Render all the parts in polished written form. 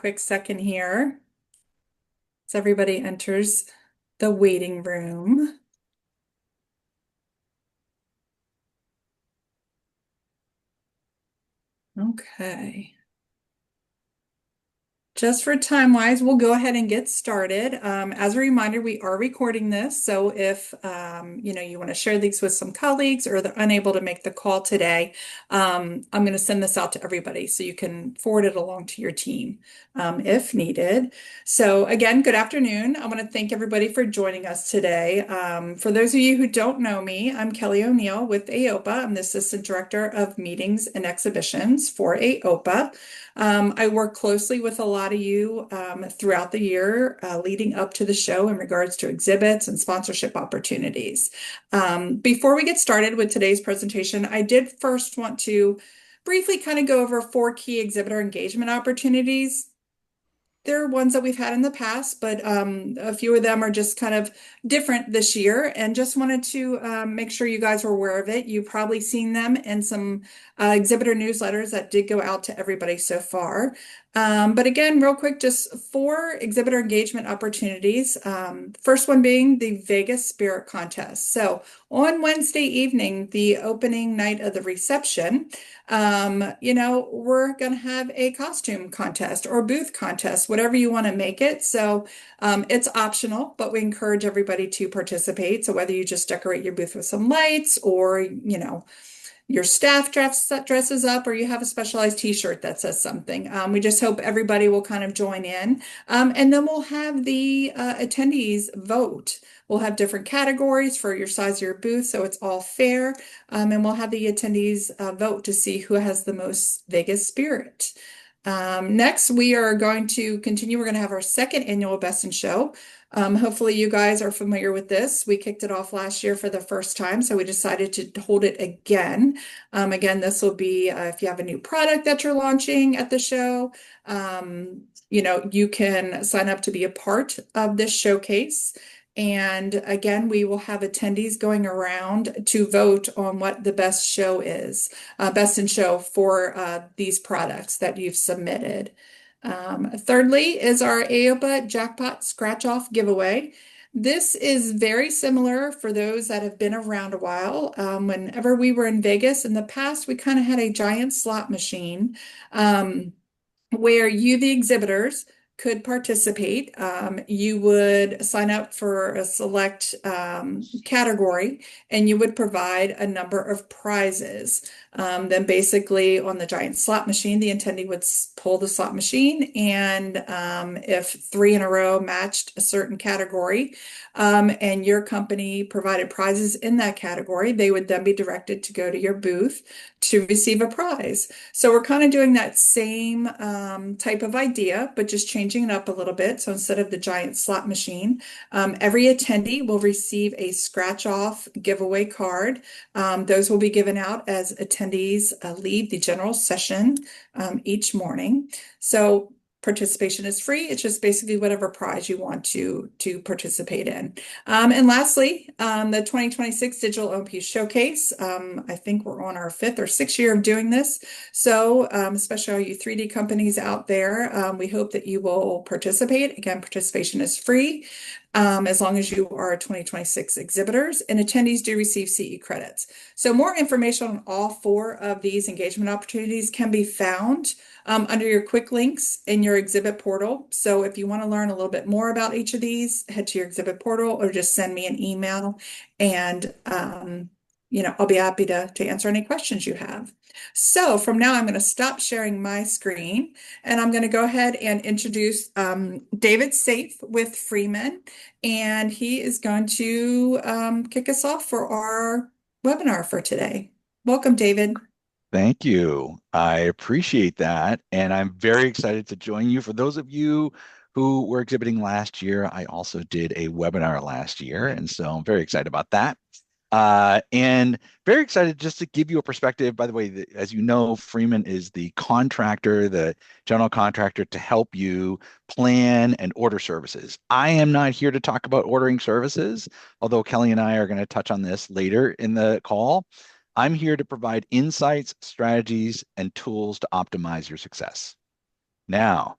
quick second here as everybody enters the waiting room. Okay. Just for time wise, we'll go ahead and get started. As a reminder, we are recording this. So if you want to share these with some colleagues or they're unable to make the call today, I'm going to send this out to everybody so you can forward it along to your team if needed. So again, good afternoon. I want to thank everybody for joining us today. For those of you who don't know me, I'm Kelly O'Neill with AOPA. I'm the Assistant Director of Meetings and Exhibitions for AOPA. I work closely with a lot of you throughout the year leading up to the show in regards to exhibits and sponsorship opportunities. Before we get started with today's presentation, I did first want to briefly kind of go over 4 key exhibitor engagement opportunities. There are ones that we've had in the past, but a few of them are just kind of different this year, and just wanted to make sure you guys were aware of it. You've probably seen them in some exhibitor newsletters that did go out to everybody so far. But again, real quick, just 4 exhibitor engagement opportunities. First one being the Vegas Spirit Contest. So on Wednesday evening, the opening night of the reception, we're going to have a costume contest or booth contest, whatever you want to make it. So it's optional, but we encourage everybody to participate. So whether you just decorate your booth with some lights or, your staff dresses up or you have a specialized t-shirt that says something. We just hope everybody will kind of join in. And then we'll have the attendees vote. We'll have different categories for your size of your booth, so it's all fair. And we'll have the attendees vote to see who has the most Vegas spirit. Next, we are going to continue. We're going to have our second annual Best in Show. Hopefully you guys are familiar with this. We kicked it off last year for the first time, so we decided to hold it again. Again, this will be if you have a new product that you're launching at the show, you can sign up to be a part of this showcase. And again, we will have attendees going around to vote on what the best show is, best in show for these products that you've submitted. Thirdly is our AOPA Jackpot Scratch Off giveaway. This is very similar for those that have been around a while. Whenever we were in Vegas in the past, we kind of had a giant slot machine where you, the exhibitors, could participate. You would sign up for a select category and you would provide a number of prizes. Then basically on the giant slot machine, the attendee would pull the slot machine, and if 3 in a row matched a certain category and your company provided prizes in that category, they would then be directed to go to your booth to receive a prize. So we're kind of doing that same type of idea, but just changing it up a little bit. So instead of the giant slot machine, every attendee will receive a scratch off giveaway card. Those will be given out as attendees leave the general session each morning. So participation is free. It's just basically whatever prize you want to participate in. And lastly, the 2026 Digital OMP Showcase. I think we're on our 5th or 6th year of doing this. So especially all you 3D companies out there, we hope that you will participate. Again, participation is free. As long as you are 2026 exhibitors, and attendees do receive CE credits. So more information on all 4 of these engagement opportunities can be found under your quick links in your exhibit portal. So if you want to learn a little bit more about each of these, head to your exhibit portal or just send me an email, and I'll be happy to answer any questions you have. So from now, I'm going to stop sharing my screen, and I'm going to go ahead and introduce David Saef with FREEMAN, and he is going to kick us off for our webinar for today. Welcome, David. Thank you. I appreciate that. And I'm very excited to join you. For those of you who were exhibiting last year, I also did a webinar last year. And so I'm very excited about that. And very excited just to give you a perspective. By the way, as you know, FREEMAN is the contractor, the general contractor to help you plan and order services. I am not here to talk about ordering services, although Kelly and I are going to touch on this later in the call. I'm here to provide insights, strategies, and tools to optimize your success. Now,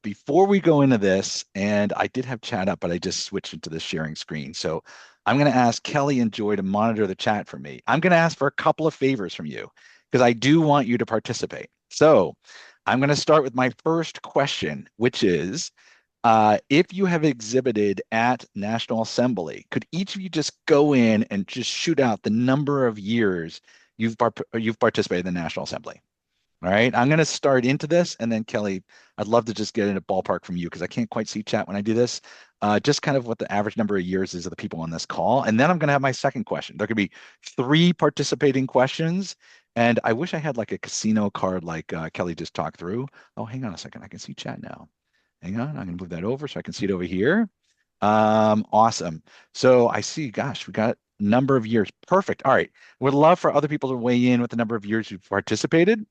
Before we go into this, and I did have chat up, but I just switched into the sharing screen. So I'm going to ask Kelly and Joy to monitor the chat for me. I'm going to ask for a couple of favors from you because I do want you to participate. So I'm going to start with my first question, which is, if you have exhibited at National Assembly, could each of you just go in and just shoot out the number of years you've participated in the National Assembly? All right, I'm going to start into this, and then Kelly, I'd love to just get in a ballpark from you because I can't quite see chat when I do this. Just kind of what the average number of years is of the people on this call, and then I'm going to have my second question. There could be three participating questions, and I wish I had like a casino card like Kelly just talked through. Oh, hang on a second, I can see chat now. Hang on, I'm going to move that over so I can see it over here. Awesome. So I see, gosh, we got number of years. Perfect. All right. Would love for other people to weigh in with the number of years you've participated.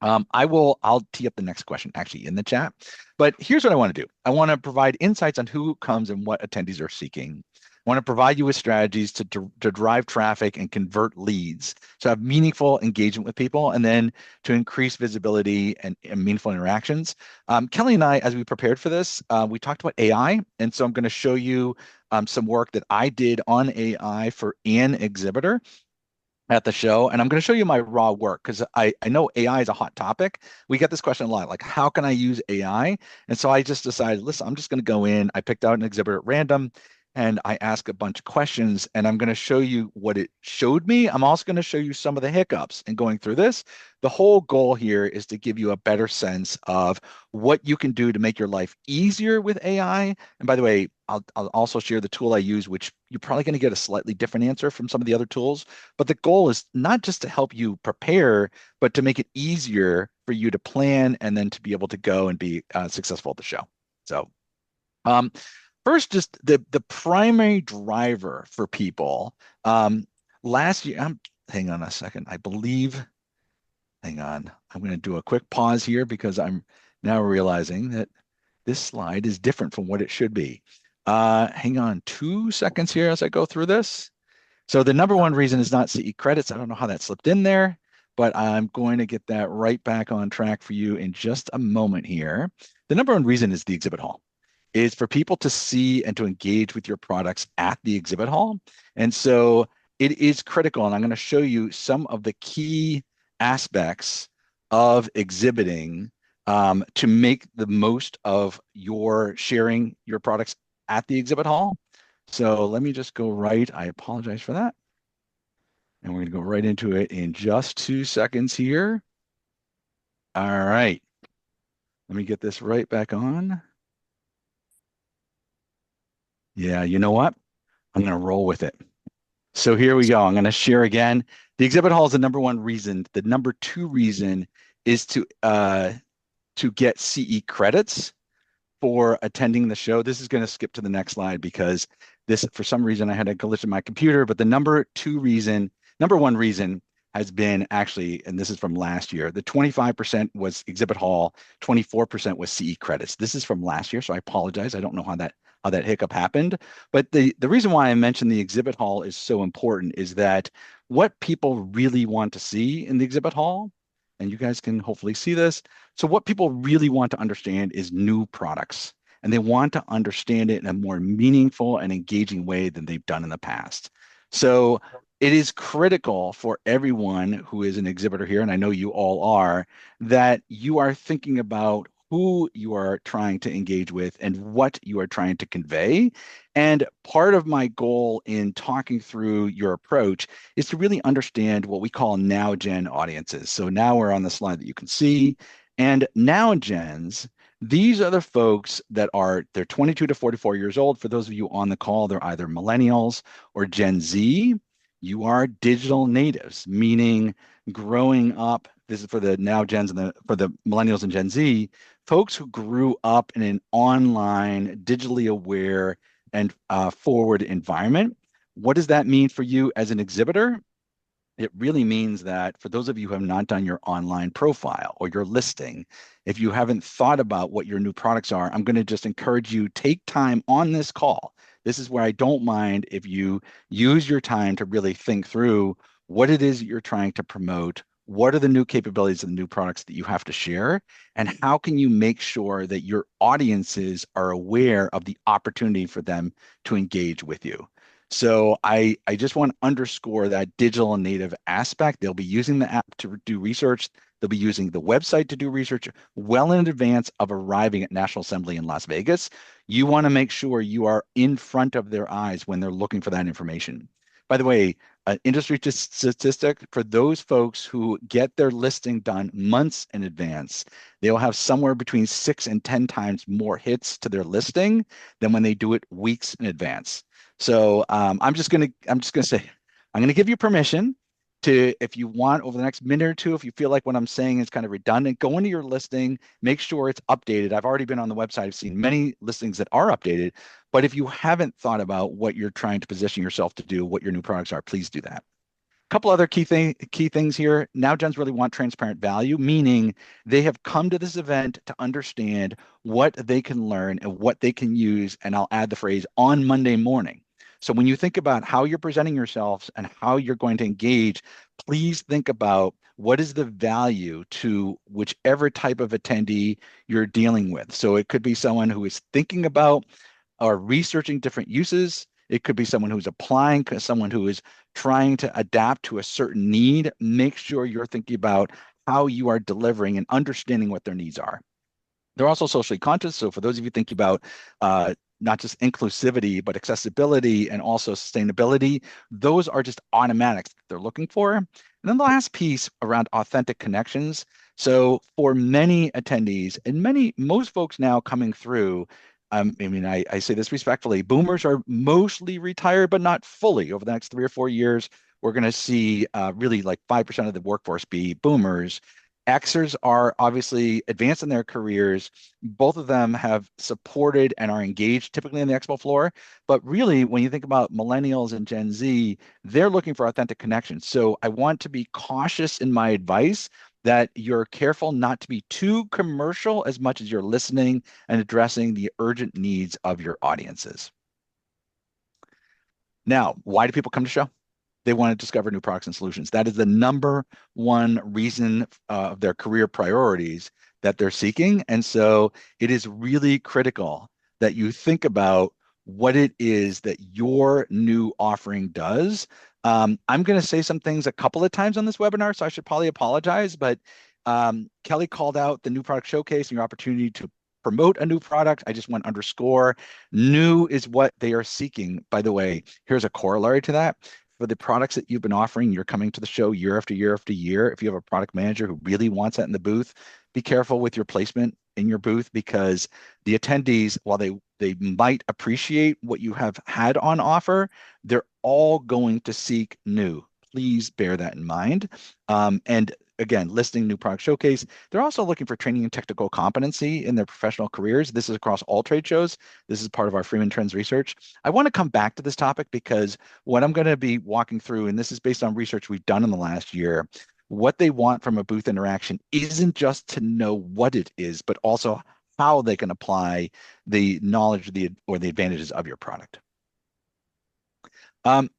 I'll tee up the next question actually in the chat. But here's what I want to do. I want to provide insights on who comes and what attendees are seeking. I want to provide you with strategies to drive traffic and convert leads, to have meaningful engagement with people, and then to increase visibility and meaningful interactions. Kelly and I, as we prepared for this, we talked about AI. And so I'm going to show you some work that I did on AI for an exhibitor at the show. And I'm going to show you my raw work because I know AI is a hot topic. We get this question a lot, like, how can I use AI? And so I just decided, listen, I'm just going to go in. I picked out an exhibitor at random and I ask a bunch of questions and I'm going to show you what it showed me. I'm also going to show you some of the hiccups in going through this. The whole goal here is to give you a better sense of what you can do to make your life easier with AI. And by the way, I'll also share the tool I use, which you're probably going to get a slightly different answer from some of the other tools. But the goal is not just to help you prepare, but to make it easier for you to plan and then to be able to go and be successful at the show. So um, first, just the primary driver for people. Last year, hang on a second. I believe, hang on. I'm going to do a quick pause here because I'm now realizing that this slide is different from what it should be. Hang on 2 seconds here as I go through this. So the number one reason is not CE credits. I don't know how that slipped in there, but I'm going to get that right back on track for you in just a moment here. The number one reason is the exhibit hall. Is for people to see and to engage with your products at the exhibit hall. And so it is critical. And I'm going to show you some of the key aspects of exhibiting to make the most of your sharing your products at the exhibit hall. So let me just go right. I apologize for that. And we're going to go right into it in just 2 seconds here. All right. Let me get this right back on. Yeah, you know what? I'm going to roll with it. So here we go. I'm going to share again. The exhibit hall is the number one reason. The number two reason is to get CE credits for attending the show. This is going to skip to the next slide because this, for some reason, I had a glitch in my computer. But the number one reason has been actually, and this is from last year, the 25% was exhibit hall, 24% was CE credits. This is from last year, so I apologize. I don't know how that hiccup happened. But the reason why I mentioned the exhibit hall is so important is that what people really want to see in the exhibit hall, and you guys can hopefully see this. So what people really want to understand is new products, and they want to understand it in a more meaningful and engaging way than they've done in the past. So it is critical for everyone who is an exhibitor here, and I know you all are, that you are thinking about who you are trying to engage with and what you are trying to convey. And part of my goal in talking through your approach is to really understand what we call now gen audiences. So now we're on the slide that you can see. And now gens, these are the folks that they're 22 to 44 years old. For those of you on the call, they're either millennials or Gen Z. You are digital natives, meaning growing up. This is for the now gens and for the millennials and Gen Z, folks who grew up in an online, digitally aware, and forward environment. What does that mean for you as an exhibitor? It really means that for those of you who have not done your online profile or your listing, if you haven't thought about what your new products are, I'm going to just encourage you, take time on this call. This is where I don't mind if you use your time to really think through what it is that you're trying to promote, What are the new capabilities and the new products that you have to share? And how can you make sure that your audiences are aware of the opportunity for them to engage with you? So I just want to underscore that digital and native aspect. They'll be using the app to do research. They'll be using the website to do research well in advance of arriving at National Assembly in Las Vegas. You want to make sure you are in front of their eyes when they're looking for that information. By the way, an industry statistic for those folks who get their listing done months in advance, they'll have somewhere between 6 and 10 times more hits to their listing than when they do it weeks in advance. So I'm just gonna say, I'm gonna give you permission to, if you want, over the next minute or two, if you feel like what I'm saying is kind of redundant, go into your listing, make sure it's updated. I've already been on the website. I've seen many listings that are updated, but if you haven't thought about what you're trying to position yourself to do, what your new products are, please do that. Couple other key things here. Now gens really want transparent value, meaning they have come to this event to understand what they can learn and what they can use. And I'll add the phrase on Monday morning. So when you think about how you're presenting yourselves and how you're going to engage, please think about what is the value to whichever type of attendee you're dealing with. So it could be someone who is thinking about or researching different uses. It could be someone who's applying, someone who is trying to adapt to a certain need. Make sure you're thinking about how you are delivering and understanding what their needs are. They're also socially conscious. So for those of you thinking about not just inclusivity, but accessibility and also sustainability, those are just automatics that they're looking for. And then the last piece around authentic connections. So for many attendees and most folks now coming through, I say this respectfully, boomers are mostly retired, but not fully. Over the next 3 or 4 years, we're going to see really like 5% of the workforce be boomers. Xers are obviously advanced in their careers. Both of them have supported and are engaged typically on the expo floor. But really, when you think about millennials and Gen Z, they're looking for authentic connections. So I want to be cautious in my advice that you're careful not to be too commercial as much as you're listening and addressing the urgent needs of your audiences. Now, why do people come to show? They want to discover new products and solutions. That is the number one reason of their career priorities that they're seeking. And so it is really critical that you think about what it is that your new offering does. I'm going to say some things a couple of times on this webinar, so I should probably apologize, but Kelly called out the new product showcase and your opportunity to promote a new product. I just want to underscore new is what they are seeking. By the way, here's a corollary to that. For the products that you've been offering, you're coming to the show year after year after year. If you have a product manager who really wants that in the booth, be careful with your placement in your booth, because the attendees, while they might appreciate what you have had on offer, they're all going to seek new. Please bear that in mind. And again, listing new product showcase. They're also looking for training and technical competency in their professional careers. This is across all trade shows. This is part of our Freeman Trends research. I want to come back to this topic because what I'm going to be walking through, and this is based on research we've done in the last year, what they want from a booth interaction isn't just to know what it is, but also how they can apply the knowledge or the advantages of your product. Um,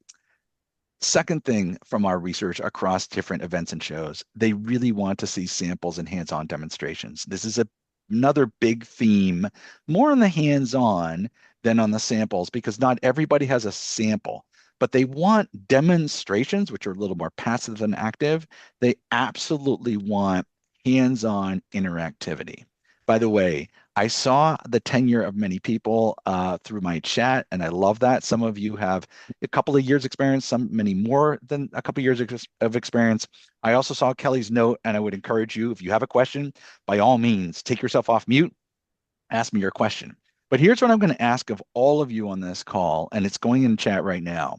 Second thing from our research across different events and shows, they really want to see samples and hands-on demonstrations. This is another big theme, more on the hands-on than on the samples, because not everybody has a sample, but they want demonstrations, which are a little more passive than active. They absolutely want hands-on interactivity. By the way, I saw the tenure of many people through my chat, and I love that. Some of you have a couple of years experience, many more than a couple of years of experience. I also saw Kelly's note, and I would encourage you, if you have a question, by all means, take yourself off mute, ask me your question. But here's what I'm going to ask of all of you on this call, and it's going in chat right now.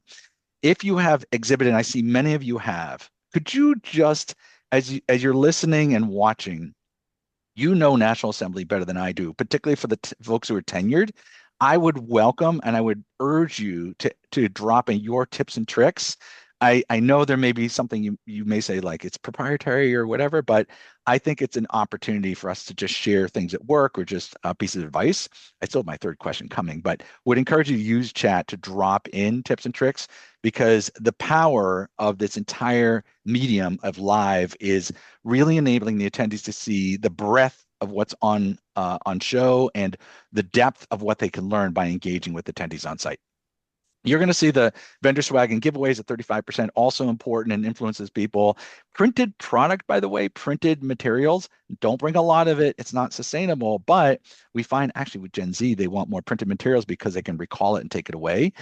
If you have exhibited, and I see many of you have, could you just, as you're listening and watching, you know National Assembly better than I do, particularly for the folks who are tenured. I would welcome and I would urge you to drop in your tips and tricks. I know there may be something you may say like it's proprietary or whatever, but I think it's an opportunity for us to just share things at work or just a piece of advice. I still have my third question coming, but would encourage you to use chat to drop in tips and tricks because the power of this entire medium of live is really enabling the attendees to see the breadth of what's on show and the depth of what they can learn by engaging with attendees on site. You're going to see the vendor swag and giveaways at 35%, also important and influences people. Printed product, by the way, printed materials. Don't bring a lot of it. It's not sustainable. But we find actually with Gen Z, they want more printed materials because they can recall it and take it away.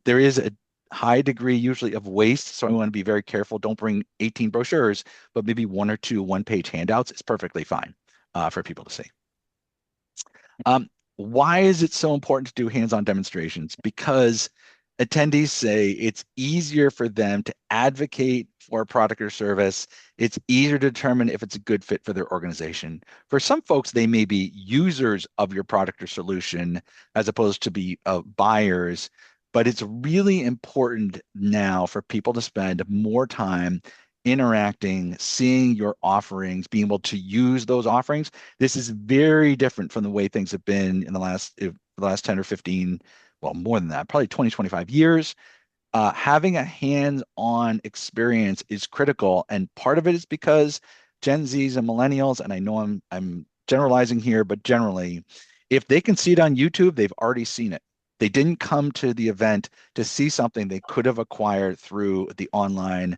There is a high degree usually of waste. So I want to be very careful. Don't bring 18 brochures, but maybe one or two one-page handouts is perfectly fine for people to see. Why is it so important to do hands-on demonstrations? Because attendees say it's easier for them to advocate for a product or service. It's easier to determine if it's a good fit for their organization. For some folks, they may be users of your product or solution as opposed to be buyers. But it's really important now for people to spend more time interacting, seeing your offerings, being able to use those offerings. This is very different from the way things have been in the last 10 or 15, well, more than that, probably 20, 25 years. Having a hands-on experience is critical. And part of it is because Gen Zs and millennials, and I know I'm generalizing here, but generally, if they can see it on YouTube, they've already seen it. They didn't come to the event to see something they could have acquired through the online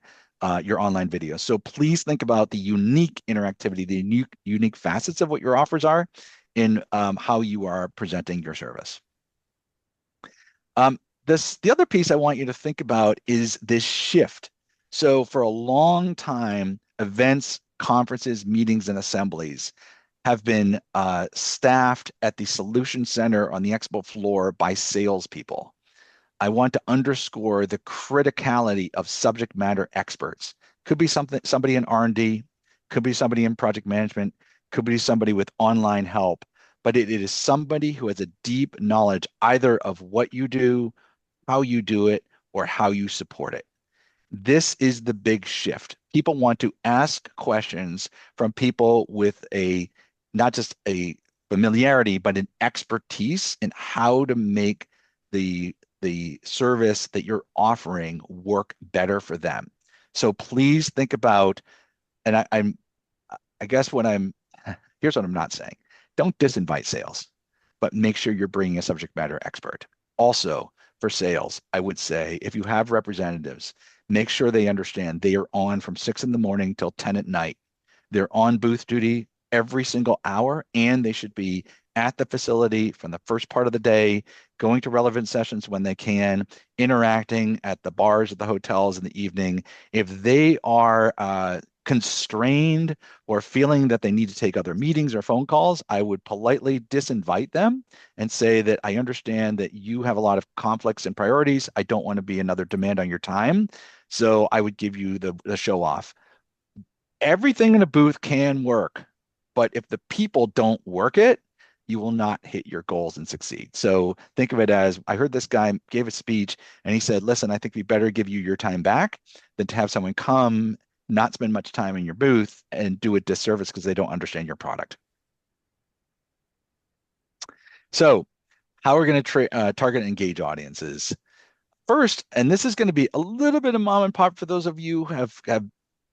your online videos. So please think about the unique interactivity, the unique facets of what your offers are in how you are presenting your service. The other piece I want you to think about is this shift. So for a long time, events, conferences, meetings, and assemblies have been staffed at the solution center on the expo floor by salespeople. I want to underscore the criticality of subject matter experts. Could be somebody in R&D, could be somebody in project management, could be somebody with online help, but it is somebody who has a deep knowledge either of what you do, how you do it, or how you support it. This is the big shift. People want to ask questions from people with not just a familiarity, but an expertise in how to make the service that you're offering work better for them. So please think about, and I guess here's what I'm not saying. Don't disinvite sales, but make sure you're bringing a subject matter expert. Also, for sales, I would say if you have representatives, make sure they understand they are on from 6 in the morning till 10 at night. They're on booth duty every single hour, and they should be at the facility from the first part of the day, going to relevant sessions when they can, interacting at the bars at the hotels in the evening. If they are constrained or feeling that they need to take other meetings or phone calls, I would politely disinvite them and say that I understand that you have a lot of conflicts and priorities. I don't want to be another demand on your time. So I would give you the show off. Everything in a booth can work, but if the people don't work it, you will not hit your goals and succeed. So think of it as I heard this guy gave a speech and he said, listen, I think we better give you your time back than to have someone come, not spend much time in your booth and do a disservice because they don't understand your product. So how we're going to target and engage audiences. First, and this is going to be a little bit of mom and pop for those of you who have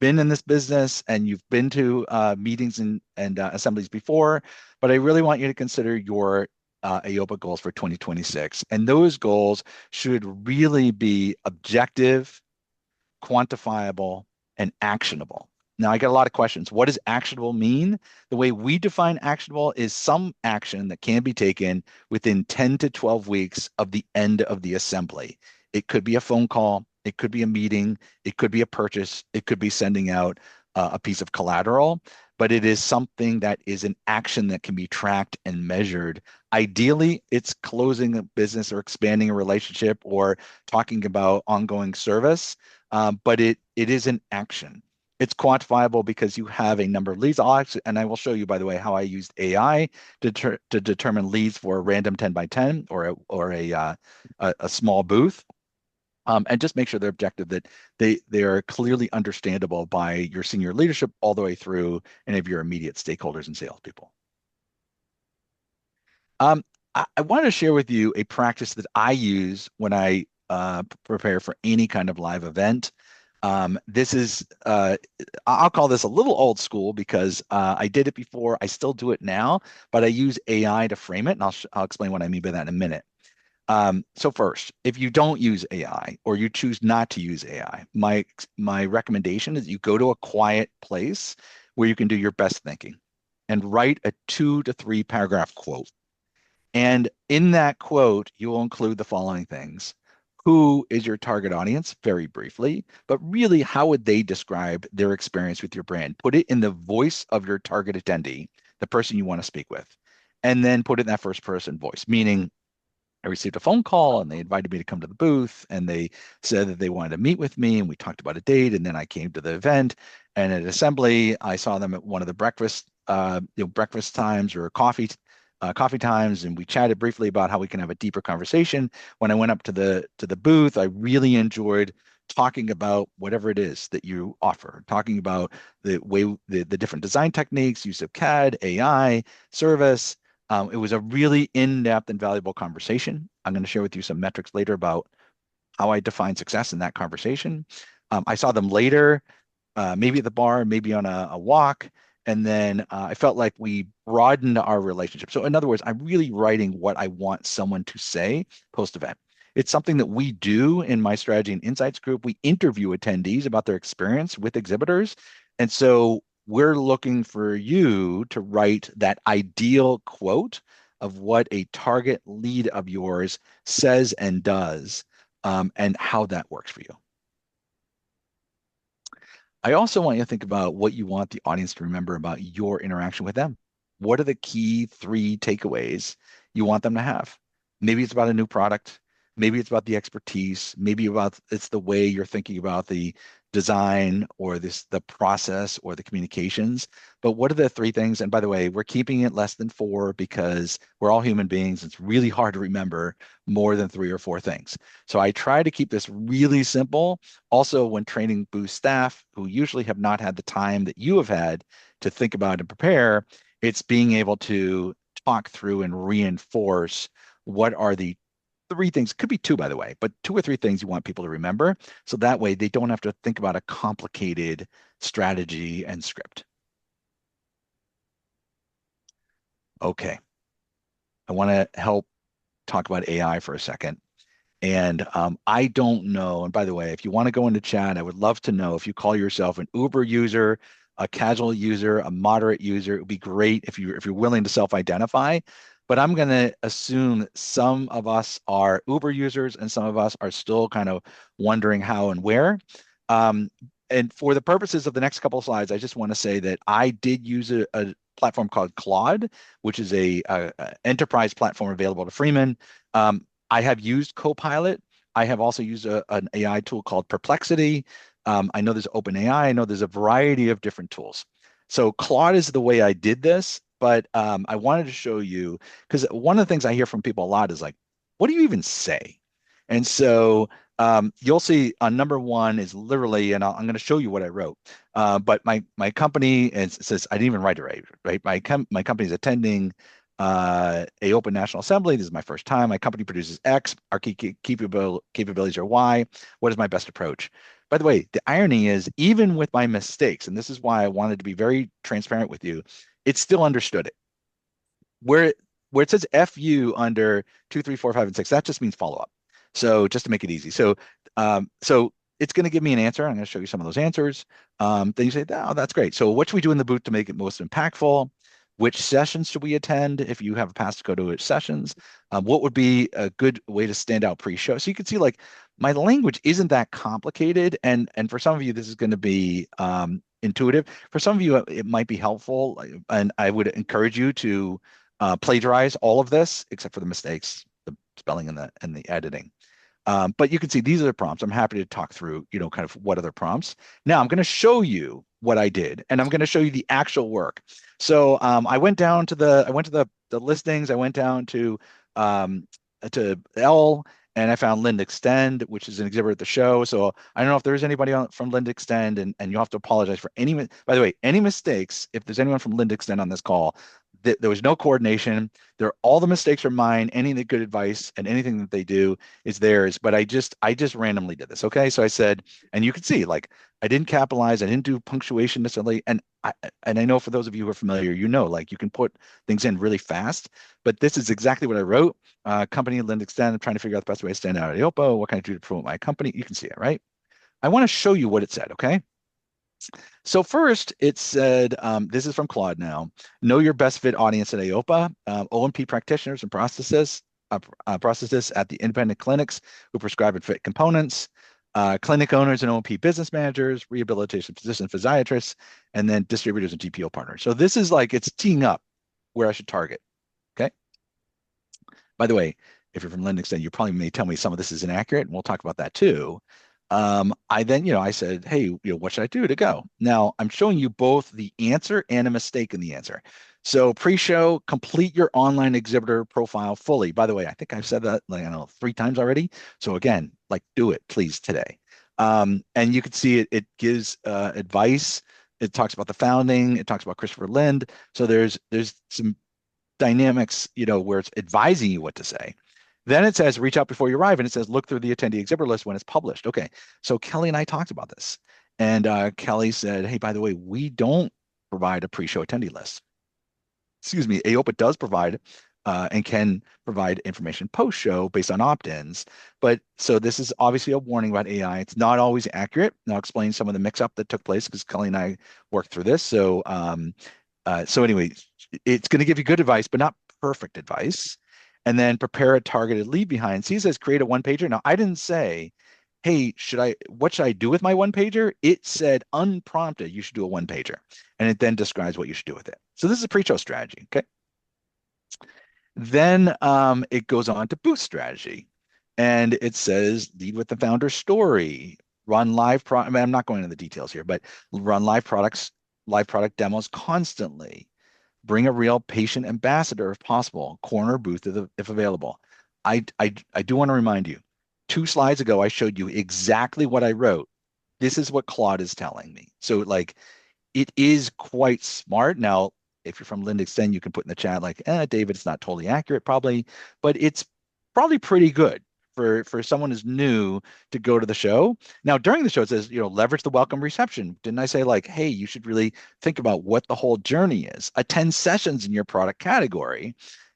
been in this business and you've been to meetings and assemblies before, but I really want you to consider your AOPA goals for 2026. And those goals should really be objective, quantifiable, and actionable. Now, I get a lot of questions. What does actionable mean? The way we define actionable is some action that can be taken within 10 to 12 weeks of the end of the assembly. It could be a phone call, it could be a meeting, it could be a purchase, it could be sending out a piece of collateral, but it is something that is an action that can be tracked and measured. Ideally, it's closing a business or expanding a relationship or talking about ongoing service, but it is an action. It's quantifiable because you have a number of leads. And I will show you, by the way, how I used AI to determine leads for a random 10 by 10 or a small booth. and just make sure they're objective, that they are clearly understandable by your senior leadership all the way through any of your immediate stakeholders and salespeople. Um, I want to share with you a practice that I use when I prepare for any kind of live event. This is, I'll call this a little old school because I did it before. I still do it now, but I use AI to frame it, and I'll explain what I mean by that in a minute. So first, if you don't use AI or you choose not to use AI, my recommendation is you go to a quiet place where you can do your best thinking and write a 2 to 3 paragraph quote. And in that quote, you will include the following things. Who is your target audience? Very briefly, but really, how would they describe their experience with your brand? Put it in the voice of your target attendee, the person you want to speak with, and then put it in that first person voice, meaning I received a phone call and they invited me to come to the booth and they said that they wanted to meet with me and we talked about a date and then I came to the event and at assembly I saw them at one of the breakfast times or coffee times and we chatted briefly about how we can have a deeper conversation. When I went up to the booth, I really enjoyed talking about whatever it is that you offer, talking about the different design techniques, use of CAD, AI, service. It was a really in-depth and valuable conversation. I'm going to share with you some metrics later about how I define success in that conversation. I saw them later, maybe at the bar, maybe on a walk, and then I felt like we broadened our relationship. So, in other words, I'm really writing what I want someone to say post-event. It's something that we do in my strategy and insights group. We interview attendees about their experience with exhibitors. And so we're looking for you to write that ideal quote of what a target lead of yours says and does, and how that works for you. I also want you to think about what you want the audience to remember about your interaction with them. What are the key 3 takeaways you want them to have? Maybe it's about a new product. Maybe it's about the expertise. Maybe about it's the way you're thinking about the design or the process or the communications. But what are the 3 things? And by the way, we're keeping it less than 4 because we're all human beings. It's really hard to remember more than 3 or 4 things. So I try to keep this really simple. Also, when training booth staff who usually have not had the time that you have had to think about and prepare, it's being able to talk through and reinforce what are the 3 things, could be 2, by the way, but 2 or 3 things you want people to remember. So that way they don't have to think about a complicated strategy and script. Okay. I want to help talk about AI for a second. And I don't know. And by the way, if you want to go into chat, I would love to know if you call yourself an Uber user, a casual user, a moderate user. It would be great if you're willing to self-identify. But I'm going to assume that some of us are Uber users and some of us are still kind of wondering how and where. Um, and for the purposes of the next couple of slides, I just want to say that I did use a platform called Claude, which is a enterprise platform available to Freeman. I have used Copilot. I have also used an AI tool called Perplexity. I know there's OpenAI. I know there's a variety of different tools. So Claude is the way I did this, but I wanted to show you because one of the things I hear from people a lot is like, what do you even say? And so you'll see on number 1 is literally, and I'm going to show you what I wrote. But my company, and it says I didn't even write it right. My company is attending a open national assembly. This is my first time. My company produces X. Our capabilities are Y. What is my best approach? By the way, the irony is, even with my mistakes, and this is why I wanted to be very transparent with you, it still understood it. Where where it says FU under 2, 3, 4, 5, and 6, that just means follow up. So just to make it easy. So it's going to give me an answer. I'm going to show you some of those answers. Then you say, oh, that's great. So what should we do in the booth to make it most impactful? Which sessions should we attend if you have a pass to go to which sessions? What would be a good way to stand out pre-show? So you can see like my language isn't that complicated. And for some of you, this is going to be intuitive. For some of you, it might be helpful. And I would encourage you to plagiarize all of this, except for the mistakes, the spelling and the editing. But you can see these are the prompts. I'm happy to talk through, kind of what other prompts. Now I'm going to show you what I did, and I'm going to show you the actual work. So I went to the listings. I went down to L, and I found Lind Extend, which is an exhibitor at the show. So I don't know if there's anybody from Lind Extend, and you'll have to apologize for any, by the way, any mistakes. If there's anyone from Lind Extend on this call, there was no coordination. All the mistakes are mine. Any of the good advice and anything that they do is theirs. But I just randomly did this. Okay. So I said, and you can see like I didn't capitalize, I didn't do punctuation necessarily. And I know for those of you who are familiar, like you can put things in really fast, but this is exactly what I wrote. Company Lind Extend. I'm trying to figure out the best way to stand out at EOPA. What can I do to promote my company? You can see it, right? I want to show you what it said, okay? So first, it said, this is from Claude now, know your best fit audience at AOPA, O&P practitioners and processes at the independent clinics who prescribe and fit components, clinic owners and O&P business managers, rehabilitation physicians, physiatrists, and then distributors and GPO partners. So this is like, it's teeing up where I should target, okay? By the way, if you're from Linux, then you probably may tell me some of this is inaccurate, and we'll talk about that too. I then, I said, hey, what should I do to go? Now, I'm showing you both the answer and a mistake in the answer. So pre-show, complete your online exhibitor profile fully. By the way, I think I've said that, like, I don't know, 3 times already. So again, like, do it, please, today. And you can see it gives advice. It talks about the founding. It talks about Christopher Lind. So there's some dynamics, where it's advising you what to say. Then it says reach out before you arrive, and it says look through the attendee exhibitor list when it's published. Okay, so Kelly and I talked about this, and Kelly said, hey, by the way, we don't provide a pre-show attendee list. Excuse me, AOPA does provide and can provide information post-show based on opt-ins. But so this is obviously a warning about AI. It's not always accurate. And I'll explain some of the mix-up that took place because Kelly and I worked through this. So anyway, it's going to give you good advice, but not perfect advice. And then prepare a targeted leave behind. See, it says create a one pager. Now, I didn't say, hey, what should I do with my one pager? It said unprompted, you should do a one pager. And it then describes what you should do with it. So this is a pre-show strategy. Okay. Then it goes on to boost strategy. And it says lead with the founder story, run live I mean, I'm not going into the details here, but run live product demos constantly. Bring a real patient ambassador if possible. Corner booth if available. I do want to remind you, 2 slides ago, I showed you exactly what I wrote. This is what Claude is telling me. So like, it is quite smart. Now, if you're from Lind Extend, you can put in the chat like, David, it's not totally accurate, probably, but it's probably pretty good for someone who's new to go to the show. Now, during the show, it says, leverage the welcome reception. Didn't I say like, hey, you should really think about what the whole journey is? Attend sessions in your product category.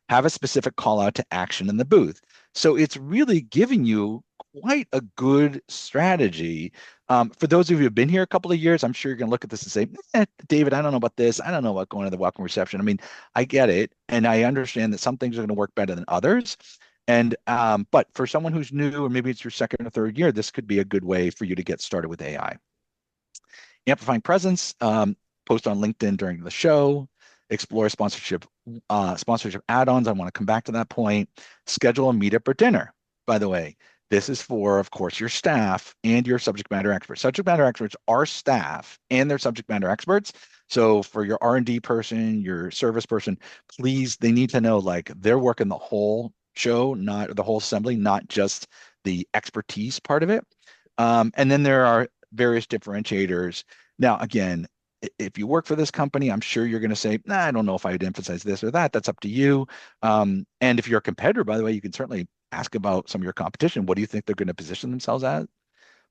Have a specific call out to action in the booth. So it's really giving you quite a good strategy. For those of you who have been here a couple of years, I'm sure you're going to look at this and say, David, I don't know about this. I don't know about going to the welcome reception. I mean, I get it. And I understand that some things are going to work better than others. And but for someone who's new, or maybe it's your second or third year, this could be a good way for you to get started with AI. Amplifying presence, post on LinkedIn during the show, explore sponsorship add-ons. I want to come back to that point. Schedule a meetup or dinner. By the way, this is for, of course, your staff and your subject matter experts. Subject matter experts are staff and they're subject matter experts. So for your R&D person, your service person, please, they need to know like they're working the whole show, not the whole assembly, not just the expertise part of it. And then there are various differentiators. Now, again, if you work for this company, I'm sure you're going to say, I don't know if I'd emphasize this or that. That's up to you. And if you're a competitor, by the way, you can certainly ask about some of your competition. What do you think they're going to position themselves as?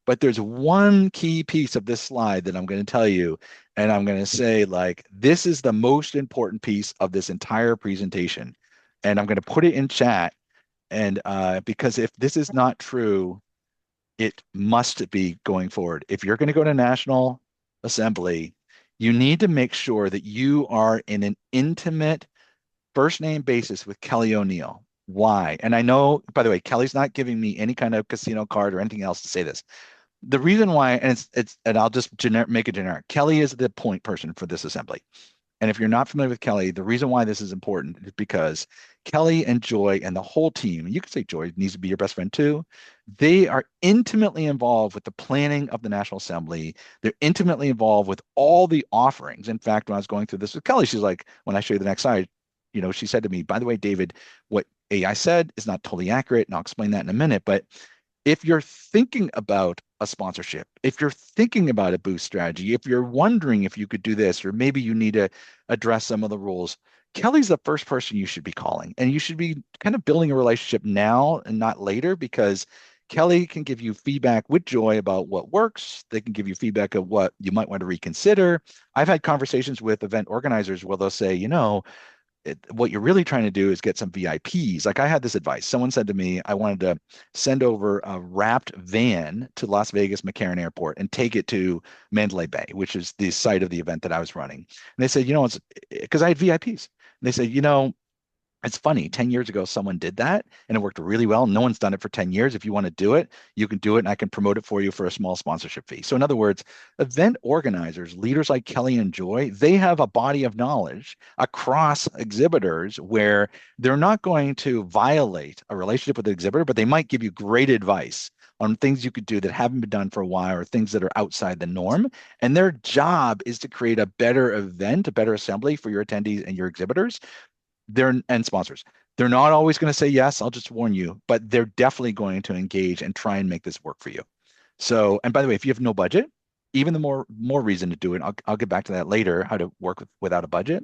But there's one key piece of this slide that I'm going to tell you, and I'm going to say, like, this is the most important piece of this entire presentation. And I'm going to put it in chat. And because if this is not true, it must be going forward. If you're going to go to National Assembly, you need to make sure that you are in an intimate first name basis with Kelly O'Neill. Why? And I know, by the way, Kelly's not giving me any kind of casino card or anything else to say this. The reason why, and I'll just make it generic. Kelly is the point person for this assembly. And if you're not familiar with Kelly, the reason why this is important is because Kelly and Joy and the whole team, and you can say Joy needs to be your best friend too, they are intimately involved with the planning of the National Assembly. They're intimately involved with all the offerings. In fact, when I was going through this with Kelly, she's like, when I show you the next slide, she said to me, by the way, David, what AI said is not totally accurate, and I'll explain that in a minute. But if you're thinking about a sponsorship, if you're thinking about a boost strategy, if you're wondering if you could do this, or maybe you need to address some of the rules, Kelly's the first person you should be calling. And you should be kind of building a relationship now and not later, because Kelly can give you feedback with joy about what works. They can give you feedback of what you might want to reconsider. I've had conversations with event organizers where they'll say, what you're really trying to do is get some VIPs. Like I had this advice. Someone said to me, I wanted to send over a wrapped van to Las Vegas McCarran Airport and take it to Mandalay Bay, which is the site of the event that I was running. And they said, it's because I had VIPs. And they said, it's funny, 10 years ago, someone did that and it worked really well. No one's done it for 10 years. If you want to do it, you can do it and I can promote it for you for a small sponsorship fee. So, in other words, event organizers, leaders like Kelly and Joy, they have a body of knowledge across exhibitors where they're not going to violate a relationship with the exhibitor, but they might give you great advice on things you could do that haven't been done for a while or things that are outside the norm. And their job is to create a better event, a better assembly for your attendees and your exhibitors and sponsors. They're not always going to say yes, I'll just warn you, but they're definitely going to engage and try and make this work for you. So, and by the way, if you have no budget, even the more reason to do it. I'll get back to that later, how to work without a budget.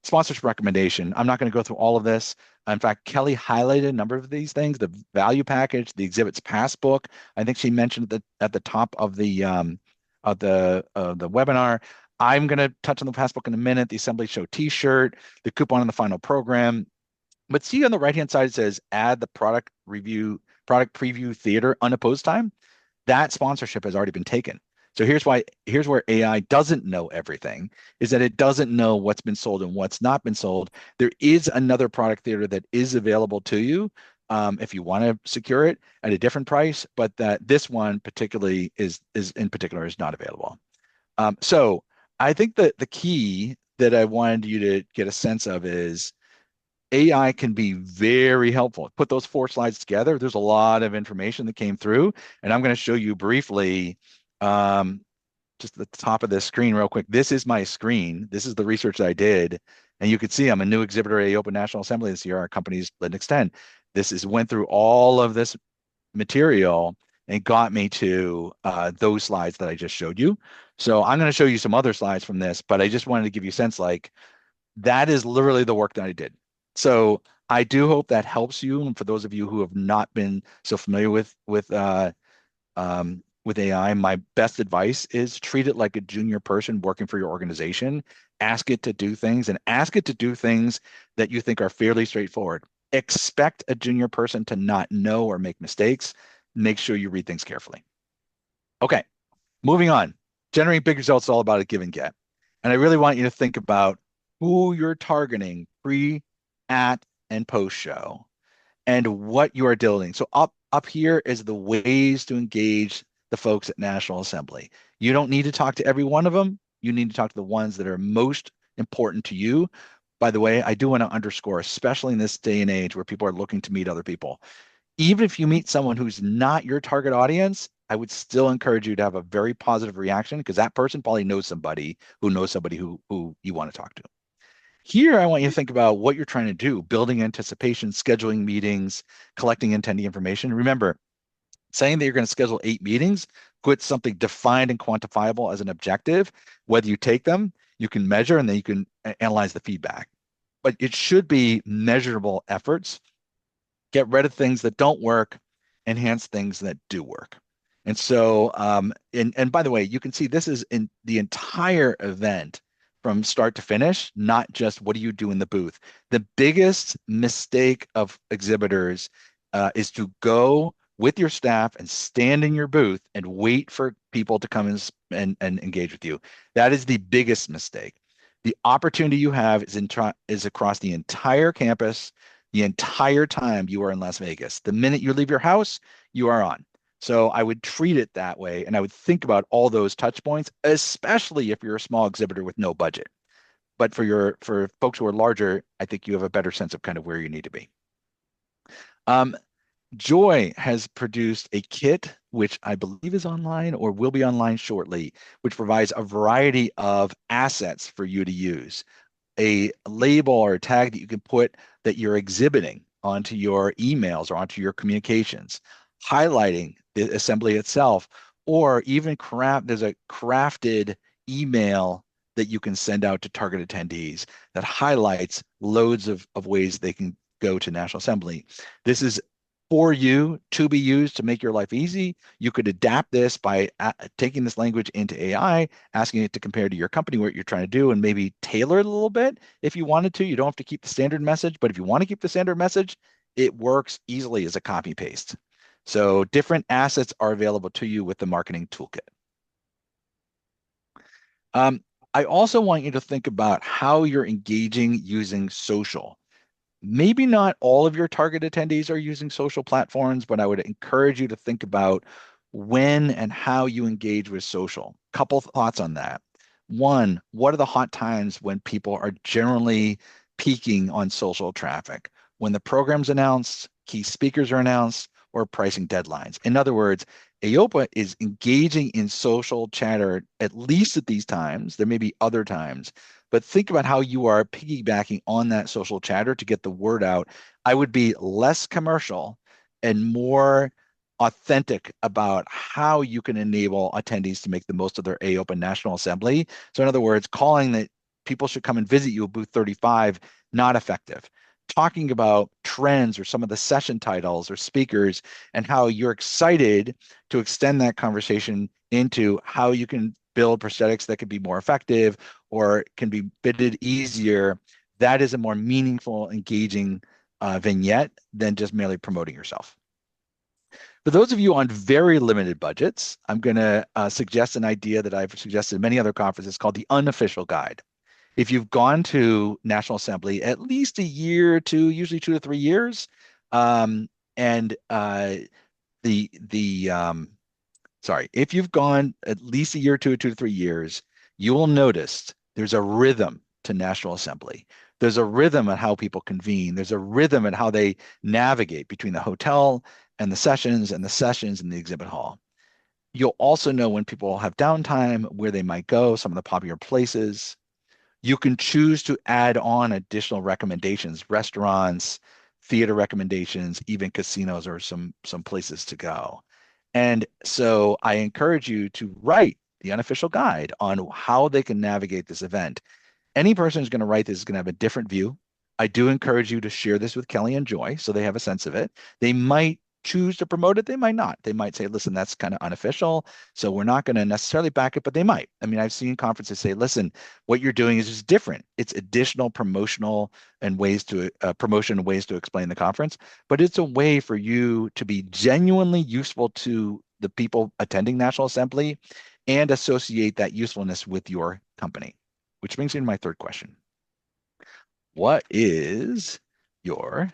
Sponsorship recommendation. I'm not going to go through all of this. In fact, Kelly highlighted a number of these things: the value package, the exhibits passbook. I think she mentioned that at the top of the webinar. I'm going to touch on the passbook in a minute. The assembly show T-shirt, the coupon in the final program. But see on the right-hand side, it says add the product preview theater unopposed time. That sponsorship has already been taken. So here's where AI doesn't know everything, is that it doesn't know what's been sold and what's not been sold. There is another product theater that is available to you if you want to secure it at a different price, but that this one particularly is in particular is not available. So I think that the key that I wanted you to get a sense of is AI can be very helpful. Put those four slides together. There's a lot of information that came through, and I'm going to show you briefly, just at the top of this screen real quick. This is my screen. This is the research that I did, and you can see I'm a new exhibitor at the Open National Assembly this year. Our company's Linux 10. Went through all of this material and got me to those slides that I just showed you. So I'm going to show you some other slides from this, but I just wanted to give you a sense like that is literally the work that I did. So I do hope that helps you. And for those of you who have not been so familiar with AI, my best advice is treat it like a junior person working for your organization. Ask it to do things and ask it to do things that you think are fairly straightforward. Expect a junior person to not know or make mistakes. Make sure you read things carefully. Okay, moving on. Generating big results is all about a give and get. And I really want you to think about who you're targeting pre, at, and post show and what you are building. So up here is the ways to engage the folks at National Assembly. You don't need to talk to every one of them. You need to talk to the ones that are most important to you. By the way, I do want to underscore, especially in this day and age where people are looking to meet other people, even if you meet someone who's not your target audience, I would still encourage you to have a very positive reaction because that person probably knows somebody who you want to talk to. Here, I want you to think about what you're trying to do, building anticipation, scheduling meetings, collecting attendee information. Remember, saying that you're going to schedule 8 meetings, put something defined and quantifiable as an objective. Whether you take them, you can measure, and then you can analyze the feedback. But it should be measurable efforts. Get rid of things that don't work, enhance things that do work. And so, and by the way, you can see this is in the entire event from start to finish, not just what do you do in the booth. The biggest mistake of exhibitors is to go with your staff and stand in your booth and wait for people to come and engage with you. That is the biggest mistake. The opportunity you have is across the entire campus, the entire time you are in Las Vegas. The minute you leave your house, you are on. So I would treat it that way, and I would think about all those touch points, especially if you're a small exhibitor with no budget. But for folks who are larger, I think you have a better sense of kind of where you need to be. Joy has produced a kit, which I believe is online or will be online shortly, which provides a variety of assets for you to use. a label or a tag that you can put that you're exhibiting onto your emails or onto your communications, highlighting the assembly itself, or even there's a crafted email that you can send out to target attendees that highlights loads of ways they can go to National Assembly. This is for you to be used to make your life easy. You could adapt this by taking this language into AI, asking it to compare to your company what you're trying to do, and maybe tailor it a little bit if you wanted to. You don't have to keep the standard message, but if you want to keep the standard message, it works easily as a copy paste. So different assets are available to you with the marketing toolkit. Um, I also want you to think about how you're engaging using social. Maybe not all of your target attendees are using social platforms, but I would encourage you to think about when and how you engage with social. Couple thoughts on that. One, what are the hot times when people are generally peaking on social traffic? When the program's announced, key speakers are announced, or pricing deadlines. In other words, AOPA is engaging in social chatter at least at these times. There may be other times, but think about how you are piggybacking on that social chatter to get the word out. I would be less commercial and more authentic about how you can enable attendees to make the most of their AOPA National Assembly. So in other words, calling that people should come and visit you at booth 35, not effective. Talking about trends or some of the session titles or speakers and how you're excited to extend that conversation into how you can build prosthetics that can be more effective or can be fitted easier. That is a more meaningful, engaging vignette than just merely promoting yourself. For those of you on very limited budgets, I'm going to suggest an idea that I've suggested in many other conferences called the unofficial guide. If you've gone to National Assembly at least a year or two, usually 2 to 3 years, um, and the sorry, if you've gone at least a year or 2 to 3 years, you will notice there's a rhythm to National Assembly. There's a rhythm at how people convene. There's a rhythm at how they navigate between the hotel and the sessions and the sessions in the exhibit hall. You'll also know when people have downtime, where they might go, some of the popular places. You can choose to add on additional recommendations, restaurants, theater recommendations, even casinos or some places to go. And so I encourage you to write the unofficial guide on how they can navigate this event. Any person who's going to write this is going to have a different view. I do encourage you to share this with Kelly and Joy so they have a sense of it. They might choose to promote it. They might not. They might say, listen, that's kind of unofficial. So we're not going to necessarily back it, but they might. I mean, I've seen conferences say, listen, what you're doing is just different. It's additional promotional and ways to promotion and ways to explain the conference, but it's a way for you to be genuinely useful to the people attending National Assembly and associate that usefulness with your company. Which brings me to my third question. What is your,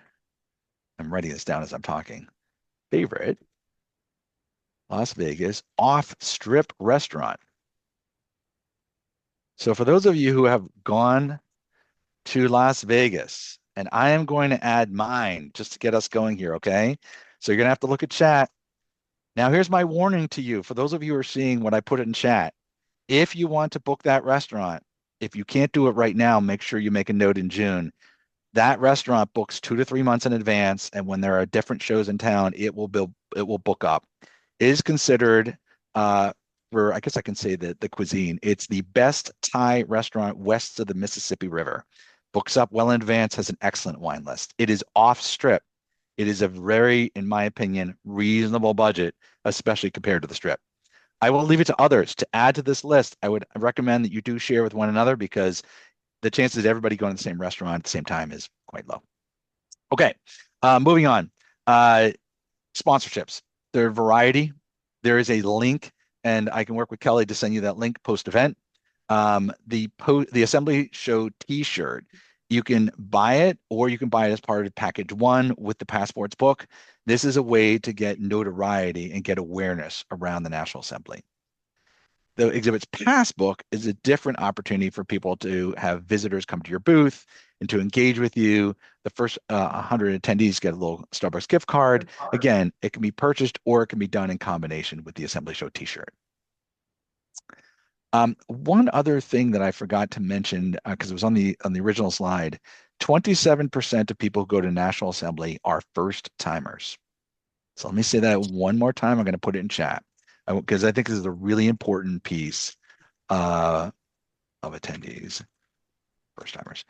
I'm writing this down as I'm talking, favorite Las Vegas off-strip restaurant? So for those of you who have gone to Las Vegas, and I am going to add mine just to get us going here, okay? So you're going to have to look at chat. Now, here's my warning to you. For those of you who are seeing what I put in chat, if you want to book that restaurant, if you can't do it right now, make sure you make a note in June. That restaurant books 2 to 3 months in advance, and when there are different shows in town, it will book up. It is considered uh, for I guess I can say the cuisine. It's the best Thai restaurant west of the Mississippi River. Books up well in advance, has an excellent wine list. It is off strip. It is a very, in my opinion, reasonable budget, especially compared to the strip. I will leave it to others to add to this list. I would recommend that you do share with one another because the chances of everybody going to the same restaurant at the same time is quite low. Okay, moving on. Uh, Sponsorships. There are variety. There is a link, and I can work with Kelly to send you that link post event. The Assembly Show T-shirt. You can buy it, or you can buy it as part of package one with the passports book. This is a way to get notoriety and get awareness around the National Assembly. The exhibit's pass book is a different opportunity for people to have visitors come to your booth and to engage with you. The first 100 attendees get a little Starbucks gift card. Again, it can be purchased or it can be done in combination with the Assembly Show t-shirt. One other thing that I forgot to mention, because it was on the original slide, 27% of people who go to National Assembly are first timers. So let me say that one more time. I'm going to put it in chat because I think this is a really important piece uh, of attendees, first timers.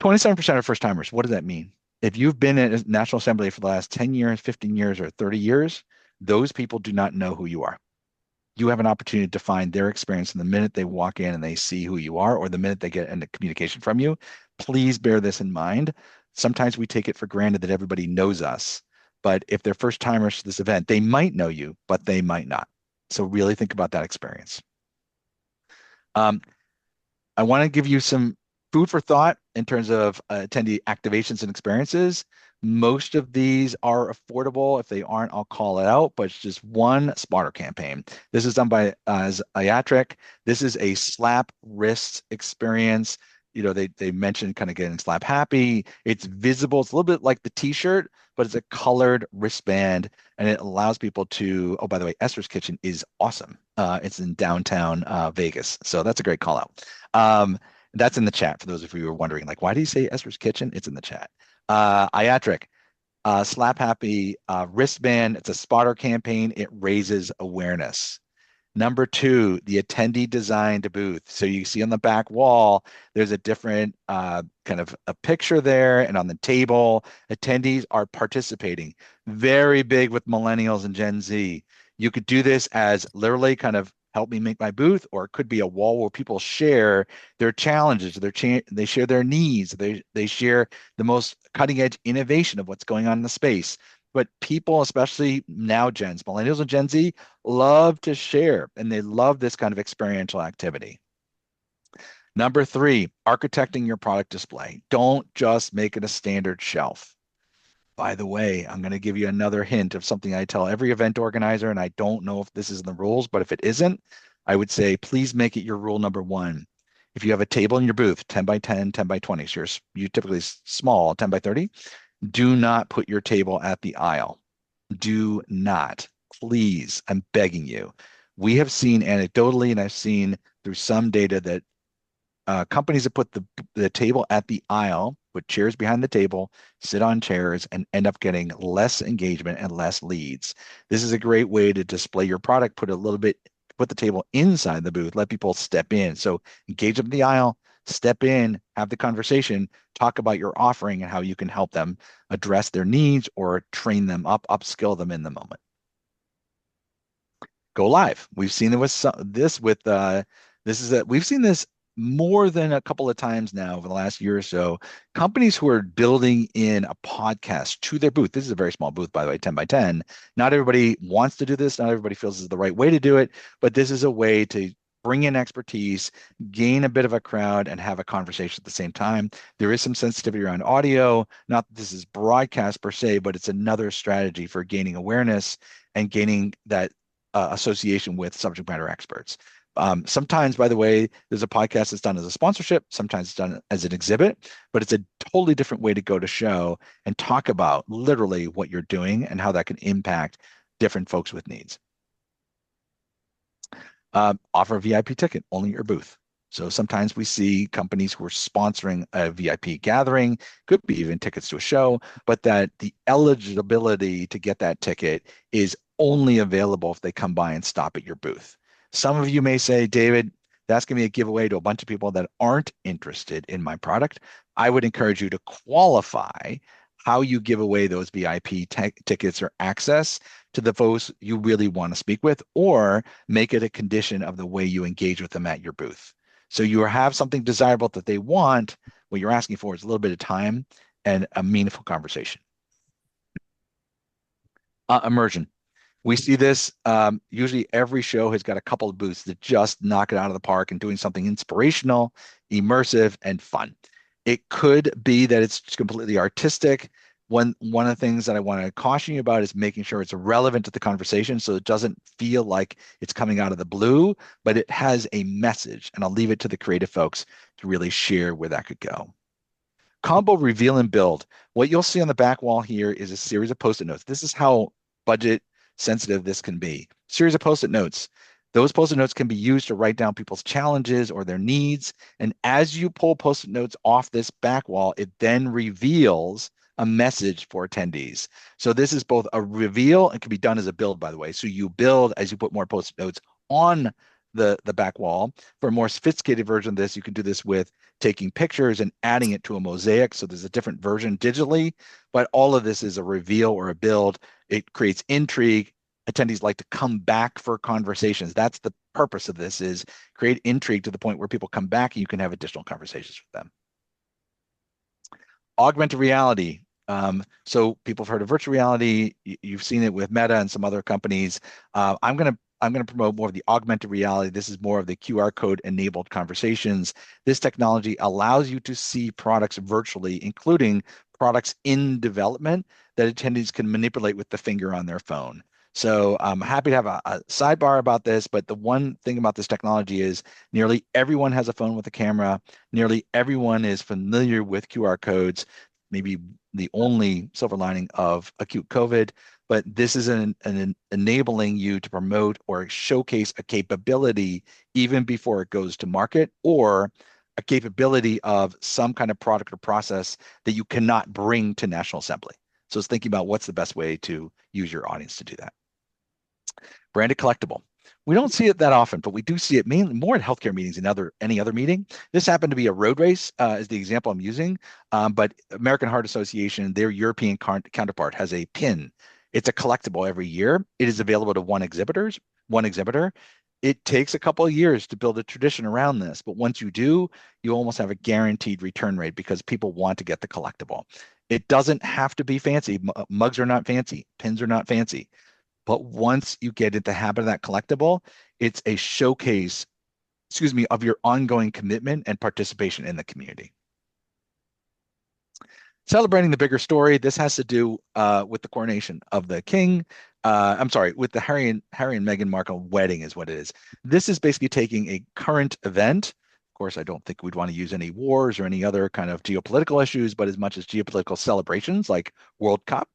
27% are first timers. What does that mean? If you've been at National Assembly for the last 10 years, 15 years, or 30 years, those people do not know who you are. You have an opportunity to define their experience in the minute they walk in and they see who you are, or the minute they get into communication from you. Please bear this in mind. Sometimes we take it for granted that everybody knows us, but if they're first timers to this event, they might know you, but they might not. So really think about that experience. Um, I want to give you some food for thought in terms of attendee activations and experiences. Most of these are affordable. If they aren't, I'll call it out, but it's just one spotter campaign. This is done by Iatric. This is a slap wrist experience. They mentioned kind of getting slap happy. It's visible. It's a little bit like the t-shirt, but it's a colored wristband and it allows people to, oh, by the way, Esther's Kitchen is awesome. It's in downtown Vegas. So that's a great call out. That's in the chat for those of you who are wondering, like, why do you say Esther's Kitchen? It's in the chat. Iatric, Slap Happy wristband. It's a spotter campaign. It raises awareness. Number two, the attendee designed booth. So you see on the back wall, there's a different kind of a picture there, and on the table, attendees are participating. Very big with millennials and Gen Z. You could do this as literally kind of help me make my booth, or it could be a wall where people share their challenges, they share their needs, they share the most cutting edge innovation of what's going on in the space. But people, especially now Gens, millennials and Gen Z, love to share and they love this kind of experiential activity. Number three, architecting your product display. Don't just make it a standard shelf. By the way, I'm going to give you another hint of something I tell every event organizer, and I don't know if this is in the rules, but if it isn't, I would say please make it your rule number one. If you have a table in your booth, 10 by 10, 10 by 20, so you typically small, 10 by 30, do not put your table at the aisle. Do not. Please, I'm begging you. We have seen anecdotally, and I've seen through some data that companies that put the table at the aisle, put chairs behind the table, sit on chairs, and end up getting less engagement and less leads. This is a great way to display your product, put the table inside the booth, let people step in. So engage them in the aisle, step in, have the conversation, talk about your offering and how you can help them address their needs or train them up, upskill them in the moment. Go live. We've seen it with we've seen this more than a couple of times now over the last year or so. Companies who are building in a podcast to their booth. This is a very small booth, by the way, 10 by 10. Not everybody wants to do this. Not everybody feels this is the right way to do it, but this is a way to bring in expertise, gain a bit of a crowd, and have a conversation at the same time. There is some sensitivity around audio. Not that this is broadcast per se, but it's another strategy for gaining awareness and gaining that association with subject matter experts. Sometimes, by the way, there's a podcast that's done as a sponsorship. Sometimes it's done as an exhibit, but it's a totally different way to go to show and talk about literally what you're doing and how that can impact different folks with needs. Offer a VIP ticket only at your booth. So sometimes we see companies who are sponsoring a VIP gathering, could be even tickets to a show, but that the eligibility to get that ticket is only available if they come by and stop at your booth. Some of you may say, David, that's going to be a giveaway to a bunch of people that aren't interested in my product. I would encourage you to qualify how you give away those VIP tickets or access to the folks you really want to speak with, or make it a condition of the way you engage with them at your booth. So you have something desirable that they want. What you're asking for is a little bit of time and a meaningful conversation. Immersion. We see this usually every show has got a couple of booths that just knock it out of the park and doing something inspirational, immersive, and fun. It could be that it's just completely artistic. One of the things that I want to caution you about is making sure it's relevant to the conversation so it doesn't feel like it's coming out of the blue, but it has a message. And I'll leave it to the creative folks to really share where that could go. Combo reveal and build. What you'll see on the back wall here is a series of Post-it notes. This is how budget sensitive this can be. Series of Post-it notes. Those post-it notes can be used to write down people's challenges or their needs. And as you pull post-it notes off this back wall, it then reveals a message for attendees. So this is both a reveal and can be done as a build, by the way. So you build as you put more post-it notes on the back wall. For a more sophisticated version of this, you can do this with taking pictures and adding it to a mosaic. So there's a different version digitally, but all of this is a reveal or a build. It creates intrigue. Attendees like to come back for conversations. That's the purpose of this, is create intrigue to the point where people come back and you can have additional conversations with them. Augmented reality. So people have heard of virtual reality. You've seen it with Meta and some other companies. I'm gonna promote more of the augmented reality. This is more of the QR code enabled conversations. This technology allows you to see products virtually, including products in development that attendees can manipulate with the finger on their phone. So I'm happy to have a sidebar about this, but the one thing about this technology is nearly everyone has a phone with a camera. Nearly everyone is familiar with QR codes, maybe the only silver lining of acute COVID, but this is an enabling you to promote or showcase a capability even before it goes to market, or a capability of some kind of product or process that you cannot bring to National Assembly. So it's thinking about what's the best way to use your audience to do that. Branded collectible. We don't see it that often, but we do see it mainly more at healthcare meetings than any other meeting. This happened to be a road race, is the example I'm using. But American Heart Association, their European counterpart, has a pin. It's a collectible every year. It is available to one exhibitor. It takes a couple of years to build a tradition around this, but once you do, you almost have a guaranteed return rate because people want to get the collectible. It doesn't have to be fancy. Mugs are not fancy. Pins are not fancy. But once you get into the habit of that collectible, it's a showcase, of your ongoing commitment and participation in the community. Celebrating the bigger story. This has to do with the coronation of the king. I'm sorry, with the Harry and Meghan Markle wedding is what it is. This is basically taking a current event. Of course, I don't think we'd want to use any wars or any other kind of geopolitical issues, but as much as geopolitical celebrations like World Cup,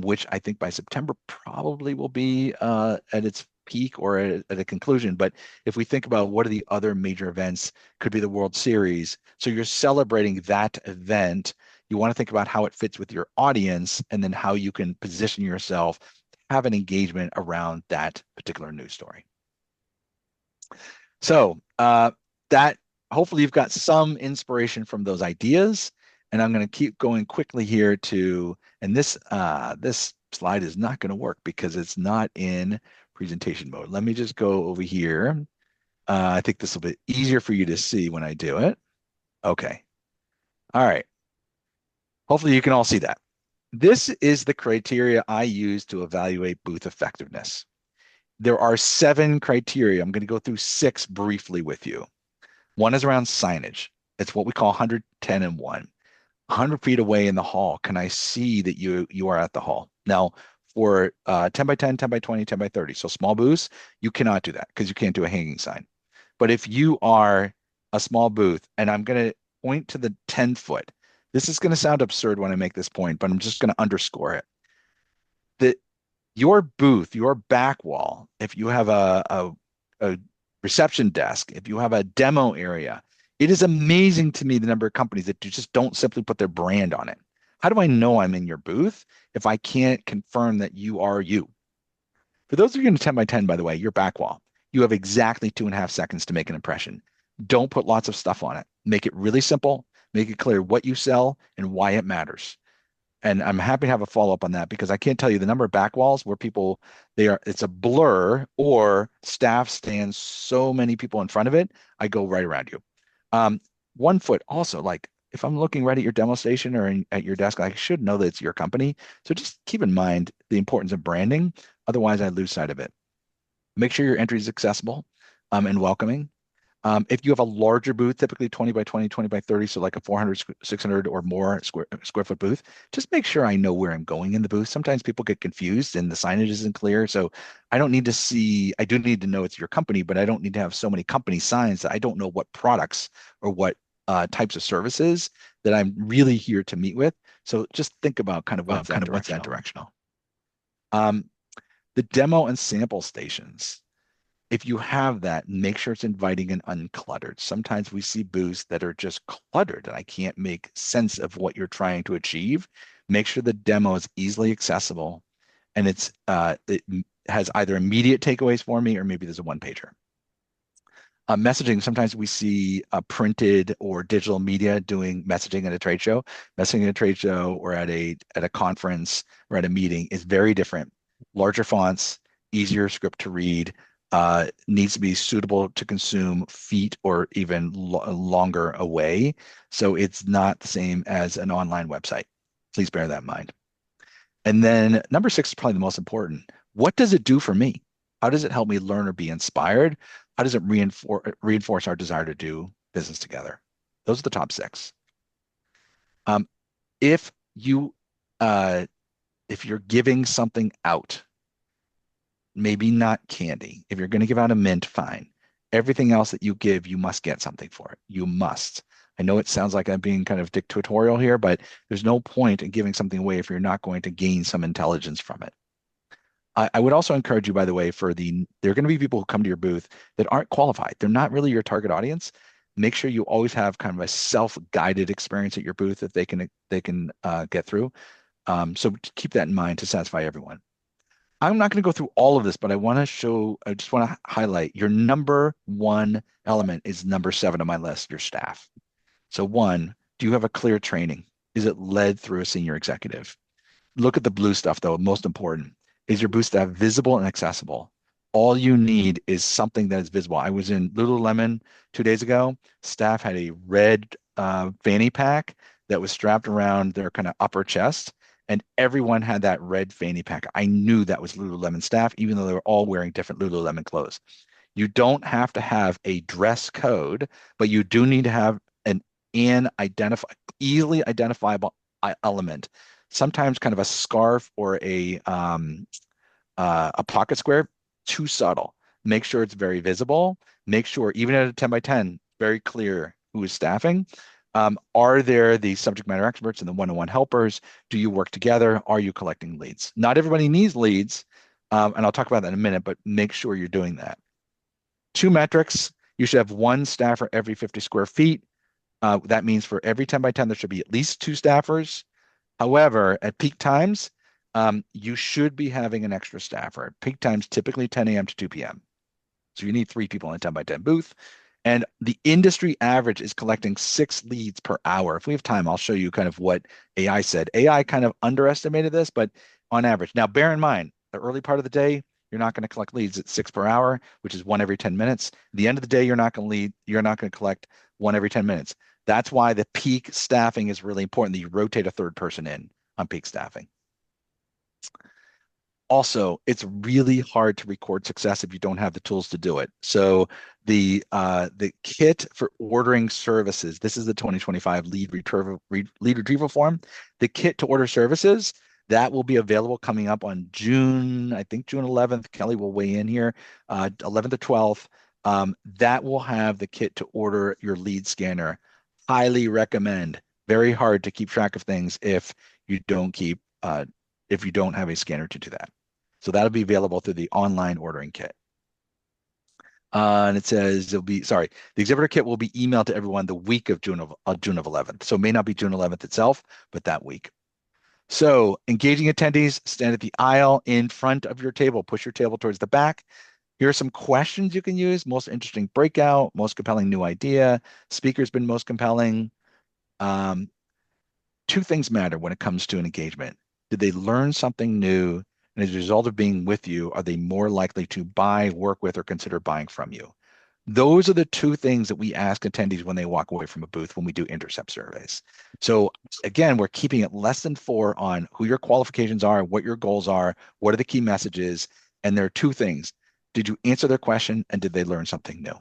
which I think by September probably will be at its peak or at a conclusion. But if we think about what are the other major events, could be the World Series. So you're celebrating that event. You want to think about how it fits with your audience and then how you can position yourself to have an engagement around that particular news story. So that hopefully you've got some inspiration from those ideas. And I'm going to keep going quickly here and this slide is not going to work because it's not in presentation mode. Let me just go over here. I think this will be easier for you to see when I do it. Okay. All right. Hopefully you can all see that. This is the criteria I use to evaluate booth effectiveness. There are 7 criteria. I'm going to go through 6 briefly with you. One is around signage. It's what we call 110 and 1. 100 feet away in the hall, can I see that you are at the hall? Now, for 10 by 10, 10 by 20, 10 by 30, so small booths, you cannot do that because you can't do a hanging sign. But if you are a small booth, and I'm going to point to the 10 foot, this is going to sound absurd when I make this point, but I'm just going to underscore it. That your booth, your back wall, if you have a reception desk, if you have a demo area, it is amazing to me the number of companies that just don't simply put their brand on it. How do I know I'm in your booth if I can't confirm that you are you? For those of you in 10 by 10, by the way, your back wall, you have exactly 2.5 seconds to make an impression. Don't put lots of stuff on it. Make it really simple. Make it clear what you sell and why it matters. And I'm happy to have a follow-up on that because I can't tell you the number of back walls where it's a blur or staff stands so many people in front of it, I go right around you. 1 foot also, like if I'm looking right at your demo station or at your desk, I should know that it's your company. So just keep in mind the importance of branding. Otherwise, I lose sight of it. Make sure your entry is accessible and welcoming. If you have a larger booth, typically 20 by 20, 20 by 30, so like a 400, 600 or more square foot booth, just make sure I know where I'm going in the booth. Sometimes people get confused and the signage isn't clear. So I do need to know it's your company, but I don't need to have so many company signs that I don't know what products or what types of services that I'm really here to meet with. So just think about kind of what's that directional. The demo and sample stations. if you have that, make sure it's inviting and uncluttered. Sometimes we see booths that are just cluttered and I can't make sense of what you're trying to achieve. Make sure the demo is easily accessible and it has either immediate takeaways for me or maybe there's a one pager. Messaging, sometimes we see printed or digital media doing messaging at a trade show. Messaging at a trade show or at a conference or at a meeting is very different. Larger fonts, easier script to read, needs to be suitable to consume feet or even longer away. So it's not the same as an online website. Please bear that in mind. And then number six is probably the most important. What does it do for me? How does it help me learn or be inspired? How does it reinforce our desire to do business together? Those are the top six. Um, if you uh, if you're giving something out, maybe not candy. If you're going to give out a mint, fine. Everything else that you give, you must get something for it. You must. I know it sounds like I'm being kind of dictatorial here, but there's no point in giving something away if you're not going to gain some intelligence from it. I would also encourage you, by the way, there are going to be people who come to your booth that aren't qualified. They're not really your target audience. Make sure you always have kind of a self-guided experience at your booth that they can get through. So keep that in mind to satisfy everyone. I'm not going to go through all of this, but I just want to highlight your number one element is number seven on my list, your staff. So one, do you have a clear training? Is it led through a senior executive? Look at the blue stuff though, most important. Is your booth staff visible and accessible? All you need is something that is visible. I was in Lululemon 2 days ago. Staff had a red fanny pack that was strapped around their kind of upper chest, and everyone had that red fanny pack. I knew that was Lululemon staff, even though they were all wearing different Lululemon clothes. You don't have to have a dress code, but you do need to have an easily identifiable element. Sometimes kind of a scarf or a pocket square, too subtle. Make sure it's very visible. Make sure, even at a 10 by 10, very clear who is staffing. Are there the subject matter experts and the one-on-one helpers? Do you work together? Are you collecting leads? Not everybody needs leads, and I'll talk about that in a minute, but make sure you're doing that. Two metrics. You should have one staffer every 50 square feet. That means for every 10 by 10, there should be at least two staffers. However, at peak times, you should be having an extra staffer. Peak times typically 10 a.m. to 2 p.m. So you need three people in a 10 by 10 booth. And the industry average is collecting 6 leads per hour. If we have time, I'll show you kind of what AI said. AI kind of underestimated this, but on average. Now, bear in mind, the early part of the day, you're not going to collect leads at 6 per hour, which is one every 10 minutes. The end of the day, you're not going to collect one every 10 minutes. That's why the peak staffing is really important that you rotate a third person in on peak staffing. Also, it's really hard to record success if you don't have the tools to do it. So the kit for ordering services, this is the 2025 lead retrieval form. The kit to order services that will be available coming up on I think June 11th. Kelly will weigh in here, 11th to 12th. That will have the kit to order your lead scanner. Highly recommend. Very hard to keep track of things you don't keep if you don't have a scanner to do that. So that'll be available through the online ordering kit. And it says the exhibitor kit will be emailed to everyone the week of June of 11th. So it may not be June 11th itself, but that week. So engaging attendees, stand at the aisle in front of your table, push your table towards the back. Here are some questions you can use. Most interesting breakout, most compelling new idea, speaker's been most compelling. Um, Two things matter when it comes to an engagement. Did they learn something new? And as a result of being with you, are they more likely to buy, work with, or consider buying from you? Those are the two things that we ask attendees when they walk away from a booth when we do intercept surveys. So again, we're keeping it less than 4 on who your qualifications are, what your goals are, what are the key messages. And there are two things. Did you answer their question and did they learn something new?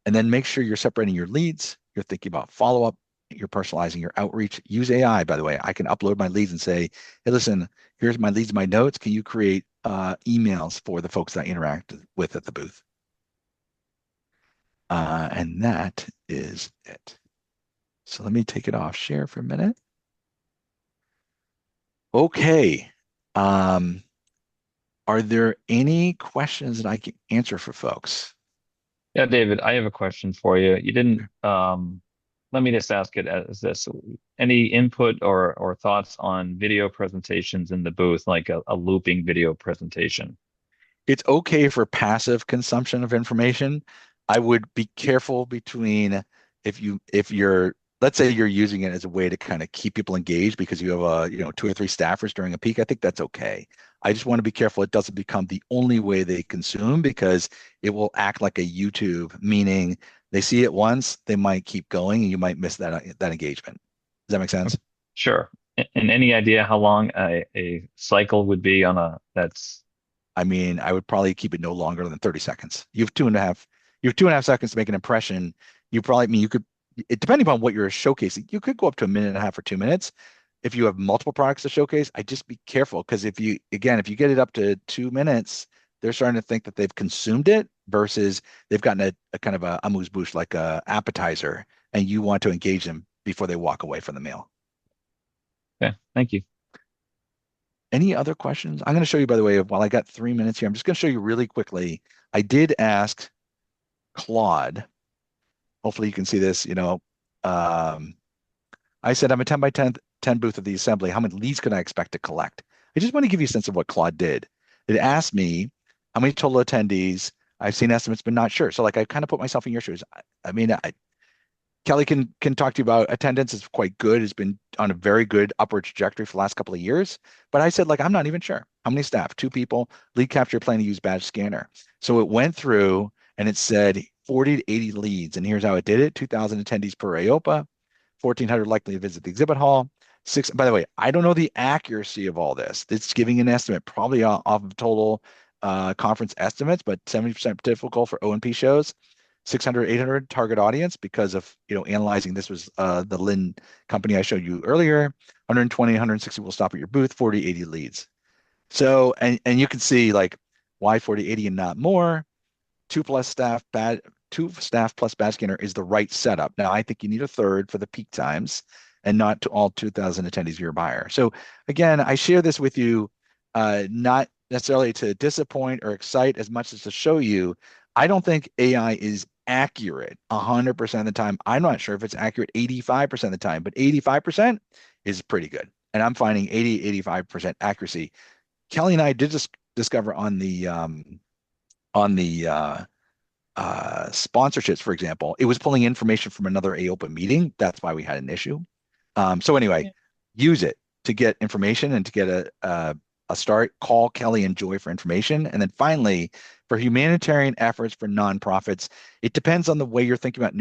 And then make sure you're separating your leads. You're thinking about follow-up. You're personalizing your outreach. Use AI, by the way. I can upload my leads and say, hey, listen, here's my leads, my notes. Can you create emails for the folks that I interact with at the booth? And that is it. So let me take it off share for a minute. Okay. Are there any questions that I can answer for folks? Yeah, David, I have a question for you. You didn't, let me just ask it as this. Any input or thoughts on video presentations in the booth, like a looping video presentation? It's okay for passive consumption of information. I would be careful between if you're let's say you're using it as a way to kind of keep people engaged because you have two or three staffers during a peak. I think that's okay. I just want to be careful it doesn't become the only way they consume because it will act like a YouTube, meaning they see it once, they might keep going, and you might miss that engagement. Does that make sense? Sure. And any idea how long a cycle would be on that's I mean, I would probably keep it no longer than 30 seconds. You have 2.5 seconds to make an impression. You could, depending upon what you're showcasing, you could go up to a minute and a half or 2 minutes. If you have multiple products to showcase, I just be careful because if you get it up to 2 minutes, they're starting to think that they've consumed it versus they've gotten a kind of a amuse bouche, like a appetizer, and you want to engage them before they walk away from the meal. okay. Thank you. Any other questions? I'm going to show you, by the way, while I got 3 minutes here, I'm just going to show you really quickly. I did ask Claude. Hopefully you can see this. Um, I said I'm a 10 by 10 booth of the assembly. How many leads can I expect to collect? I just want to give you a sense of what Claude did. It asked me how many total attendees. I've seen estimates, but not sure. So like I kind of put myself in your shoes. I mean, Kelly can talk to you about attendance. It's quite good. It's been on a very good upward trajectory for the last couple of years. But I said, like, I'm not even sure. How many staff? Two people. Lead capture plan to use badge scanner. So it went through and it said 40 to 80 leads. And here's how it did it: 2,000 attendees per AOPA, 1,400 likely to visit the exhibit hall. Six. By the way, I don't know the accuracy of all this. It's giving an estimate, probably off of total conference estimates, but 70% typical for O&P shows. 600, 800 target audience because of, analyzing this was the Lynn company I showed you earlier. 120, 160 will stop at your booth, 40, 80 leads. So, and you can see like why 40, 80 and not more. Two staff plus badge scanner is the right setup. Now, I think you need a third for the peak times and not to all 2,000 attendees of your buyer. So again, I share this with you, not necessarily to disappoint or excite as much as to show you, I don't think AI is accurate 100% of the time. I'm not sure if it's accurate 85% of the time, but 85% is pretty good. And I'm finding 80, 85% accuracy. Kelly and I did just discover on the sponsorships, for example, it was pulling information from another AOPA meeting. That's why we had an issue. So anyway, Yeah. use it to get information and to get a start. Call Kelly and Joy for information. And then finally, for humanitarian efforts for nonprofits, it depends on the way you're thinking about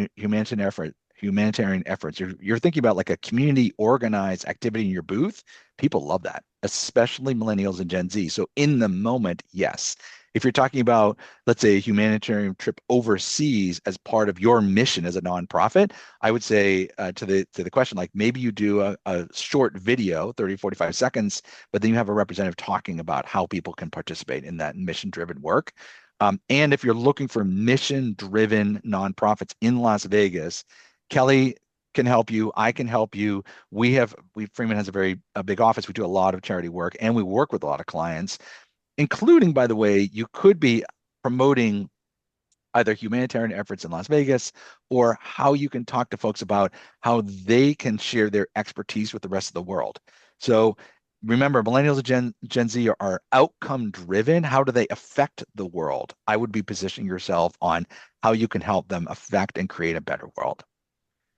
humanitarian efforts. You're thinking about like a community organized activity in your booth. People love that, especially millennials and Gen Z. So in the moment, yes. If you're talking about, let's say, a humanitarian trip overseas as part of your mission as a nonprofit, I would say to the question, like maybe you do a short video, 30, 45 seconds, but then you have a representative talking about how people can participate in that mission-driven work. And if you're looking for mission-driven nonprofits in Las Vegas, Kelly can help you. I can help you. Freeman has a big office. We do a lot of charity work and we work with a lot of clients, including, by the way, you could be promoting either humanitarian efforts in Las Vegas or how you can talk to folks about how they can share their expertise with the rest of the world. So remember, millennials and Gen Z are outcome driven. How do they affect the world? I would be positioning yourself on how you can help them affect and create a better world.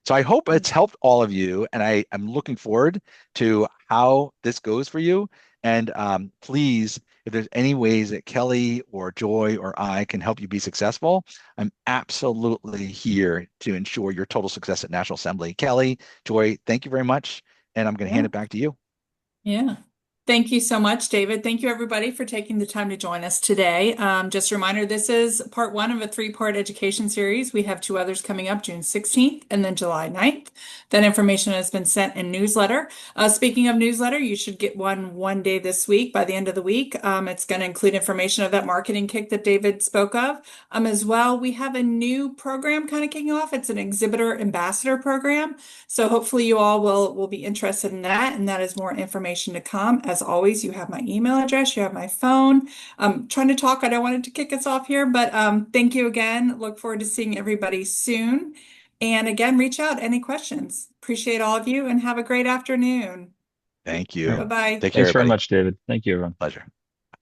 So I hope it's helped all of you, and I'm looking forward to how this goes for you. And please, if there's any ways that Kelly or Joy or I can help you be successful, I'm absolutely here to ensure your total success at National Assembly. Kelly, Joy, thank you very much, and I'm going to hand Yeah. it back to you. Yeah. Thank you so much, David. Thank you, everybody, for taking the time to join us today. Just a reminder, this is part one of a three-part education series. We have two others coming up, June 16th and then July 9th. That information has been sent in newsletter. Speaking of newsletter, you should get one day this week by the end of the week. It's going to include information of that marketing kick that David spoke of. As well, we have a new program kind of kicking off. It's an exhibitor ambassador program. So hopefully you all will be interested in that, and that is more information to come As always, you have my email address, you have my phone. I'm trying to talk. I don't want it to kick us off here, but thank you again. Look forward to seeing everybody soon. And again, reach out. Any questions? Appreciate all of you and have a great afternoon. Thank All right. you. Bye-bye. Take care, Thanks very everybody. much, David. Thank you, everyone. Pleasure.